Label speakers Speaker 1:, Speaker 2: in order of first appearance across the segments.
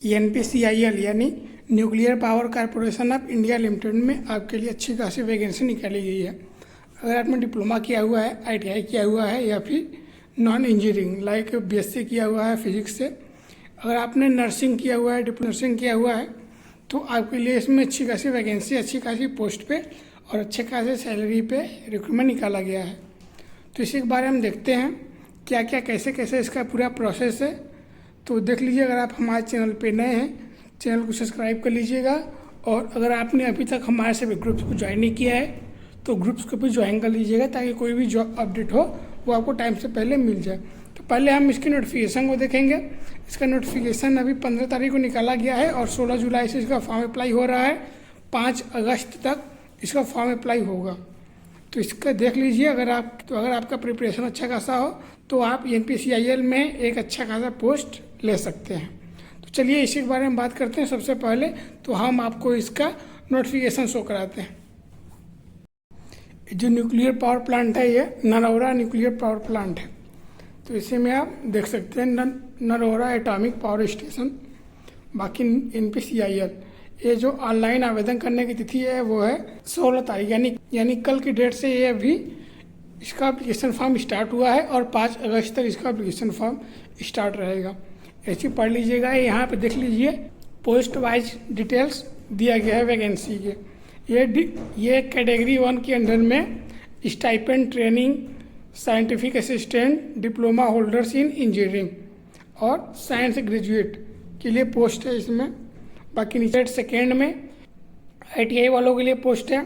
Speaker 1: NPCIL यानी nuclear power corporation of India limited में आपके लिए अच्छी खासी वैकेंसी निकाली गई है। अगर आपने डिप्लोमा किया हुआ है, ITI किया हुआ है या फिर नॉन इंजीनियरिंग लाइक BSc किया हुआ है फिजिक्स से, अगर आपने नर्सिंग किया हुआ है, नर्सिंग किया हुआ है, तो आपके लिए इसमें अच्छी खासी वैकेंसी, अच्छी खासी पोस्ट पे और अच्छे खासे सैलरी पे रिक्रूटमेंट निकाला गया है। तो इसी के बारे में हम देखते हैं क्या क्या कैसे कैसे इसका पूरा प्रोसेस है। तो देख लीजिए, अगर आप हमारे चैनल पे नए हैं, चैनल को सब्सक्राइब कर लीजिएगा। और अगर आपने अभी तक हमारे सभी ग्रुप्स को ज्वाइन नहीं किया है तो ग्रुप्स को भी ज्वाइन कर लीजिएगा, ताकि कोई भी जॉब अपडेट हो वो आपको टाइम से पहले मिल जाए। तो पहले हम इसकी नोटिफिकेशन को देखेंगे। इसका नोटिफिकेशन अभी 15 तारीख को निकाला गया है और 16 जुलाई से इसका फॉर्म अप्लाई हो रहा है। 5 अगस्त तक इसका फॉर्म अप्लाई होगा। तो इसका देख लीजिए, अगर आपका प्रिपरेशन अच्छा खासा हो तो आप NPCIL में एक अच्छा खासा पोस्ट ले सकते हैं। तो चलिए इसी के बारे में बात करते हैं। सबसे पहले तो हम आपको इसका नोटिफिकेशन शो कराते हैं। जो न्यूक्लियर पावर प्लांट है, ये नरौरा न्यूक्लियर पावर प्लांट है। तो इसी में आप देख सकते हैं नरौरा एटॉमिक पावर स्टेशन। बाकी NPCIL ये जो ऑनलाइन आवेदन करने की तिथि है वो है 16 तारीख, यानी कल की डेट से ये अभी इसका एप्लीकेशन फॉर्म स्टार्ट हुआ है और 5 अगस्त तक इसका एप्लीकेशन फॉर्म स्टार्ट रहेगा। ऐसे पढ़ लीजिएगा। यहाँ पे देख लीजिए, पोस्ट वाइज डिटेल्स दिया गया है वैकेंसी के। ये कैटेगरी 1 के अंडर में stipend training scientific assistant diploma holders in engineering और साइंस ग्रेजुएट के लिए पोस्ट है इसमें। बाकी नीचे सेकेंड में ITI वालों के लिए पोस्ट है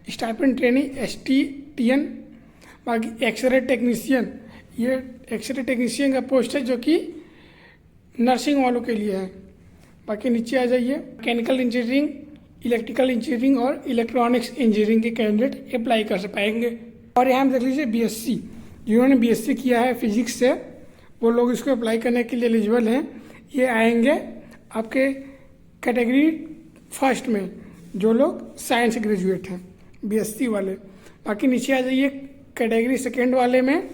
Speaker 1: स्टाइपेंड ट्रेनिंग STTN। बाकी एक्सरे टेक्नीशियन, ये एक्सरे टेक्नीशियन का पोस्ट है जो कि नर्सिंग वालों के लिए है। बाकी नीचे आ जाइए, मैकेनिकल इंजीनियरिंग, इलेक्ट्रिकल इंजीनियरिंग और इलेक्ट्रॉनिक्स इंजीनियरिंग के कैंडिडेट अप्लाई कर पाएंगे। और यहाँ देख लीजिए BSc, जिन्होंने BSc किया है फिजिक्स से, वो लोग इसको अप्लाई करने के लिए एलिजिबल हैं। ये आएंगे आपके कैटेगरी फर्स्ट में, जो लोग साइंस ग्रेजुएट हैं BSc वाले। बाकी नीचे आ जाइए, कैटेगरी सेकेंड वाले में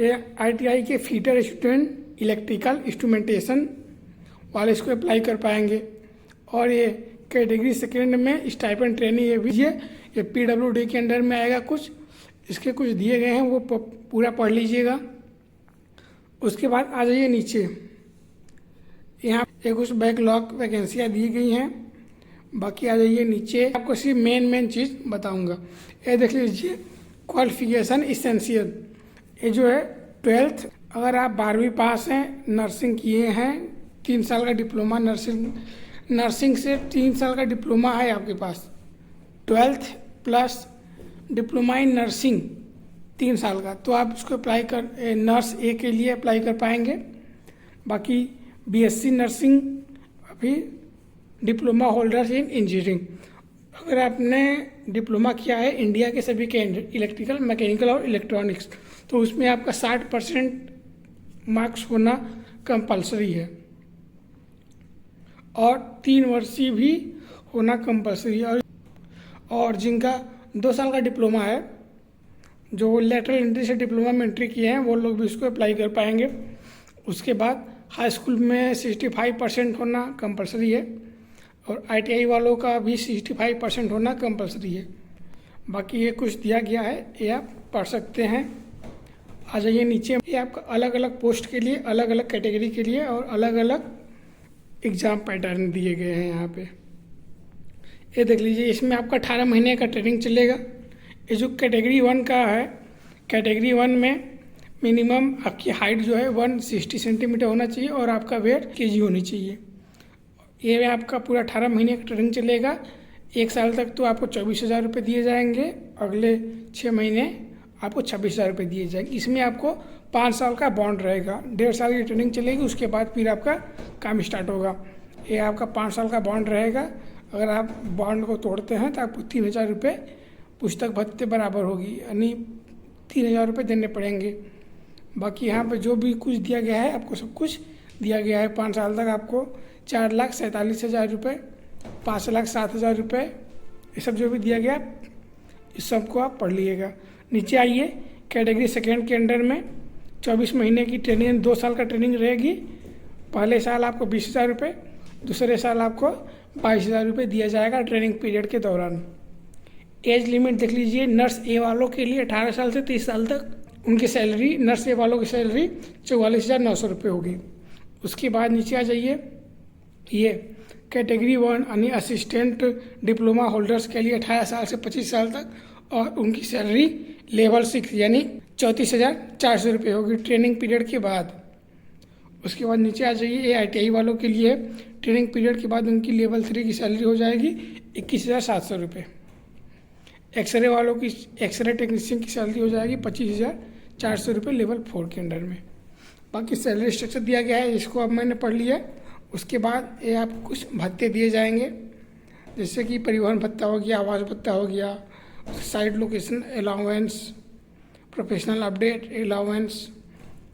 Speaker 1: ये ITI के फीटर स्टूडेंट इलेक्ट्रिकल इंस्ट्रूमेंटेशन वाले इसको अप्लाई कर पाएंगे। और ये कैटेगरी सेकेंड में स्टाइपेंड ट्रेनिंग ये PWD के अंडर में आएगा। इसके कुछ दिए गए हैं, वो पूरा पढ़ लीजिएगा। उसके बाद आ जाइए नीचे, यहाँ एक कुछ बैकलॉग वैकेंसियाँ दी गई हैं। बाकी आ जाइए नीचे, आपको सिर्फ मेन चीज़ बताऊंगा। ये देख लीजिए, क्वालिफिकेशन इसेंशियल। ये जो है 12th, अगर आप 12वीं पास हैं, नर्सिंग किए हैं, 3 साल का डिप्लोमा नर्सिंग से 3 साल का डिप्लोमा है आपके पास, 12th plus diploma in nursing 3 साल का, तो आप उसको नर्स A के लिए अप्लाई कर पाएंगे। बाकी BSc नर्सिंग, अभी डिप्लोमा होल्डर्स इन इंजीनियरिंग, अगर आपने डिप्लोमा किया है इंडिया के सभी कैंडिडेट इलेक्ट्रिकल, मैकेनिकल और इलेक्ट्रॉनिक्स, तो उसमें आपका 60% मार्क्स होना कंपलसरी है और 3 वर्षीय भी होना कंपलसरी है। और जिनका 2 साल का डिप्लोमा है, जो लेटरल एंट्री से डिप्लोमा में एंट्री किए हैं, वो लोग भी इसको अप्लाई कर पाएंगे। उसके बाद हाई स्कूल में 65% होना कंपलसरी है और ITI वालों का भी 65% होना कंपलसरी है। बाकी ये कुछ दिया गया है, ये आप पढ़ सकते हैं। आ जाइए नीचे, ये आपका अलग अलग पोस्ट के लिए, अलग अलग कैटेगरी के लिए और अलग अलग एग्ज़ाम पैटर्न दिए गए हैं यहाँ पे। ये देख लीजिए, इसमें आपका 18 महीने का ट्रेनिंग चलेगा। ये जो कैटेगरी 1 का है, कैटेगरी 1 में मिनिमम आपकी हाइट जो है 160 सेंटीमीटर होना चाहिए और आपका वेट kg होनी चाहिए। ये आपका पूरा 18 महीने का ट्रेनिंग चलेगा। 1 साल तक तो आपको 24,000 रुपये दिए जाएंगे, अगले 6 महीने आपको 26,000 रुपये दिए जाएंगे। इसमें आपको 5 साल का बॉन्ड रहेगा, 1.5 साल की ट्रेनिंग चलेगी, उसके बाद फिर आपका काम स्टार्ट होगा। ये आपका 5 साल का बॉन्ड रहेगा। अगर आप बॉन्ड को तोड़ते हैं तो आपको 3,000 रुपये पुस्तक भत्ते बराबर होगी, यानी 3,000 रुपये देने पड़ेंगे। बाकी यहाँ पे जो भी कुछ दिया गया है, आपको सब कुछ दिया गया है। 5 साल तक आपको 4,47,000 रुपये, 5,07,000 रुपये, ये सब जो भी दिया गया, इस सबको आप पढ़ लीजिएगा। नीचे आइए, कैटेगरी सेकेंड के अंडर में 24 महीने की ट्रेनिंग, 2 साल का ट्रेनिंग रहेगी। पहले साल आपको 20,000 रुपये, दूसरे साल आपको 22,000 रुपये दिया जाएगा ट्रेनिंग पीरियड के दौरान। एज लिमिट देख लीजिए, नर्स ए वालों के लिए 18 साल से 30 साल तक उनकी सैलरी, नर्स ए वालों की सैलरी 44,900 रुपये होगी। उसके बाद नीचे आ जाइए, ये कैटेगरी 1 यानी असिस्टेंट डिप्लोमा होल्डर्स के लिए 18 साल से 25 साल तक और उनकी सैलरी लेवल 6 यानी 34,400 रुपये होगी ट्रेनिंग पीरियड के बाद। उसके बाद नीचे आ जाइए, ये ITI वालों के लिए ट्रेनिंग पीरियड के बाद उनकी लेवल 3 की सैलरी हो जाएगी 21,700 रुपये। एक्सरे वालों की, एक्सरे टेक्नीशियन की सैलरी हो जाएगी 25,400 रुपये लेवल 4 के अंडर में। बाकी सैलरी स्ट्रक्चर दिया गया है, इसको अब मैंने पढ़ लिया। उसके बाद ये आपको कुछ भत्ते दिए जाएंगे, जैसे कि परिवहन भत्ता हो गया, आवास भत्ता हो गया, site location allowance, professional update allowance,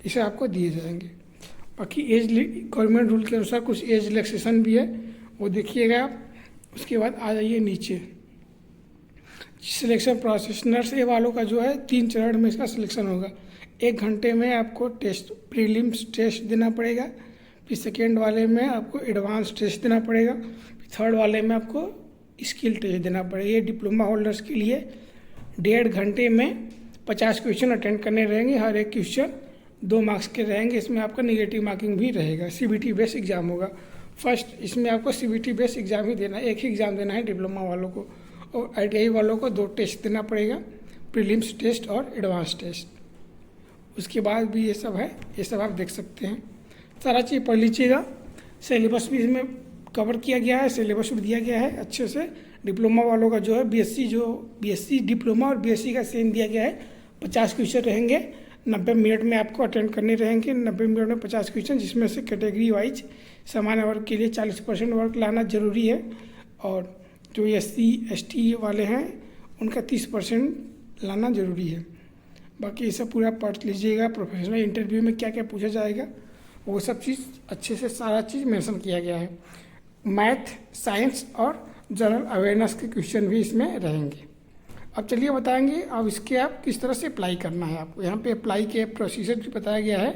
Speaker 1: इसे आपको दिए जाएंगे। बाकी एज गवर्नमेंट रूल के अनुसार कुछ एज रिलैक्सेशन भी है, वो देखिएगा आप। उसके बाद आ जाइए नीचे, सिलेक्शन प्रोसेस। नर्स ए वालों का जो है 3 चरण में इसका सिलेक्शन होगा। 1 घंटे में आपको टेस्ट, प्रीलिम्स टेस्ट देना पड़ेगा, फिर सेकेंड वाले में आपको एडवांस टेस्ट देना पड़ेगा, फिर थर्ड वाले में आपको स्किल टेस्ट देना पड़ेगा। ये डिप्लोमा होल्डर्स के लिए 1.5 घंटे में 50 क्वेश्चन अटेंड करने रहेंगे। हर एक क्वेश्चन 2 मार्क्स के रहेंगे, इसमें आपका निगेटिव मार्किंग भी रहेगा। CBT बेस्ड एग्जाम होगा। फर्स्ट इसमें आपको CBT बेस्ड एग्जाम ही देना है, एक ही एग्ज़ाम देना है डिप्लोमा वालों को, और ITI वालों को 2 टेस्ट देना पड़ेगा, प्रीलिम्स टेस्ट और एडवांस टेस्ट। उसके बाद भी ये सब है, ये सब आप देख सकते हैं। सारा चीज़ पढ़ लीजिएगा। सिलेबस भी इसमें कवर किया गया है, सिलेबस भी दिया गया है अच्छे से। डिप्लोमा वालों का जो है BSc डिप्लोमा और BSc का सेम दिया गया है। 50 क्वेश्चन रहेंगे, 90 मिनट में आपको अटेंड करने रहेंगे। 90 मिनट में 50 क्वेश्चन, जिसमें से कैटेगरी वाइज सामान्य वर्ग के लिए 40% वर्क लाना जरूरी है, और जो SC ST वाले हैं उनका 30% लाना ज़रूरी है। बाकी ये सब पूरा पढ़ लीजिएगा। प्रोफेशनल इंटरव्यू में क्या क्या पूछा जाएगा वो सब चीज़ अच्छे से सारा चीज़ मेंशन किया गया है। मैथ, साइंस और जनरल अवेयरनेस के क्वेश्चन भी इसमें रहेंगे। अब चलिए बताएंगे अब इसके आप किस तरह से अप्लाई करना है। आपको यहाँ पे अप्लाई के प्रोसीजर भी बताया गया है,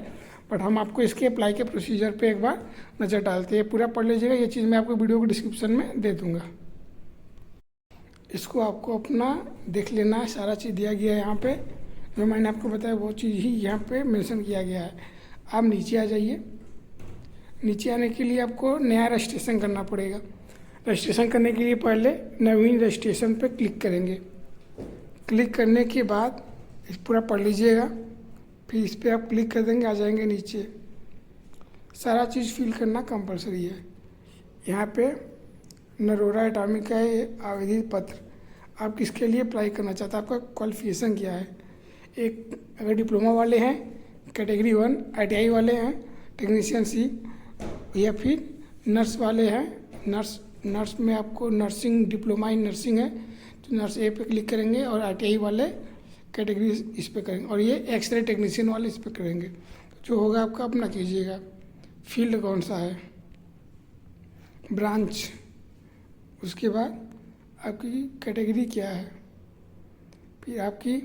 Speaker 1: बट हम आपको इसके अप्लाई के प्रोसीजर पे एक बार नज़र डालते हैं। पूरा पढ़ लीजिएगा, ये चीज़ मैं आपको वीडियो को डिस्क्रिप्शन में दे दूँगा। इसको आपको अपना देख लेना है, सारा चीज़ दिया गया है यहाँ पे। जो मैंने आपको बताया वो चीज़ ही यहाँ पे मेंशन किया गया है। आप नीचे आ जाइए। नीचे आने के लिए आपको नया रजिस्ट्रेशन करना पड़ेगा। रजिस्ट्रेशन करने के लिए पहले नवीन रजिस्ट्रेशन पे क्लिक करेंगे। क्लिक करने के बाद इस पूरा पढ़ लीजिएगा, फिर इस पर आप क्लिक कर देंगे, आ जाएंगे नीचे। सारा चीज़ फिल करना कंपलसरी है। यहाँ पे नरोरा एटॉमिक का आवेदन पत्र, आप किसके लिए अप्लाई करना चाहते हैं, आपका क्वालिफिकेशन क्या है। एक अगर डिप्लोमा वाले हैं कैटेगरी 1, ITI वाले हैं टेक्नीशियन C, या फिर नर्स वाले हैं नर्स में आपको नर्सिंग डिप्लोमा इन नर्सिंग है तो नर्स A पे क्लिक करेंगे, और ITI वाले कैटेगरी इस पे करेंगे, और ये एक्सरे टेक्नीशियन वाले इस पे करेंगे। जो होगा आपका अपना कीजिएगा। फील्ड कौन सा है, ब्रांच, उसके बाद आपकी कैटेगरी क्या है, फिर आपकी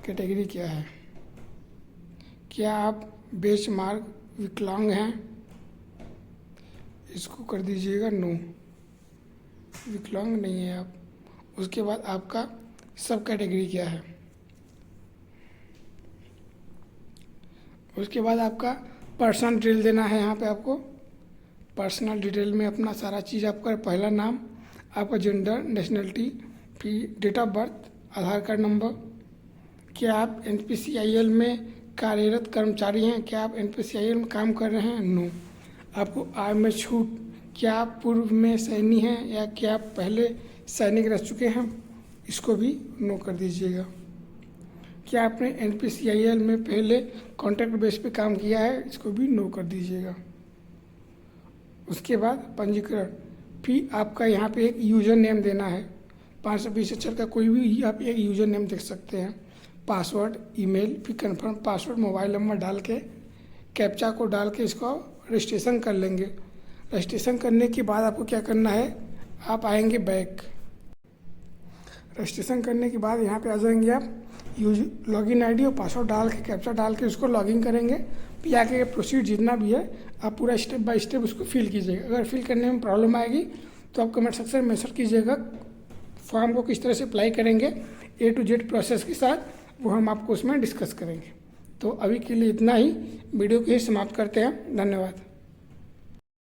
Speaker 1: कैटेगरी क्या है, क्या आप बेंचमार्क विकलांग हैं, इसको कर दीजिएगा नो, विकलांग नहीं है आप। उसके बाद आपका सब कैटेगरी क्या है, उसके बाद आपका पर्सनल डिटेल देना है। यहाँ पे आपको पर्सनल डिटेल में अपना सारा चीज़, आपका पहला नाम, आपका जेंडर, नेशनलिटी, फिर date of birth, Aadhaar card number, क्या आप NPCIL में कार्यरत कर्मचारी हैं, क्या आप NPCIL में काम कर रहे हैं, नो। आपको आय में छूट, क्या आप पूर्व में सैनिक हैं या क्या आप पहले सैनिक रह चुके हैं, इसको भी नो कर दीजिएगा। क्या आपने NPCIL में पहले कॉन्ट्रैक्ट बेस पे काम किया है, इसको भी नो कर दीजिएगा। उसके बाद पंजीकरण, फिर आपका यहाँ पे एक यूज़र नेम देना है। 520 अक्षर का कोई भी आप एक यूज़र नेम देख सकते हैं। पासवर्ड, ईमेल, फिर कन्फर्म पासवर्ड, मोबाइल नंबर डाल के कैप्चा को डाल के इसको रजिस्ट्रेशन कर लेंगे। रजिस्ट्रेशन करने के बाद आपको क्या करना है, आप आएंगे बैक। रजिस्ट्रेशन करने के बाद यहाँ पे आ जाएंगे आप, यूज लॉगिन ID और पासवर्ड डाल के कैप्चा डाल के उसको लॉगिन करेंगे। फिर आगे प्रोसीड जितना भी है आप पूरा स्टेप बाय स्टेप उसको फिल कीजिएगा। अगर फिल करने में प्रॉब्लम आएगी तो आप कमेंट सेक्शन में मेंशन कीजिएगा। फॉर्म को किस तरह से अप्लाई करेंगे A to Z प्रोसेस के साथ, वो हम आपको उसमें डिस्कस करेंगे। तो अभी के लिए इतना ही, वीडियो को ही समाप्त करते हैं। धन्यवाद।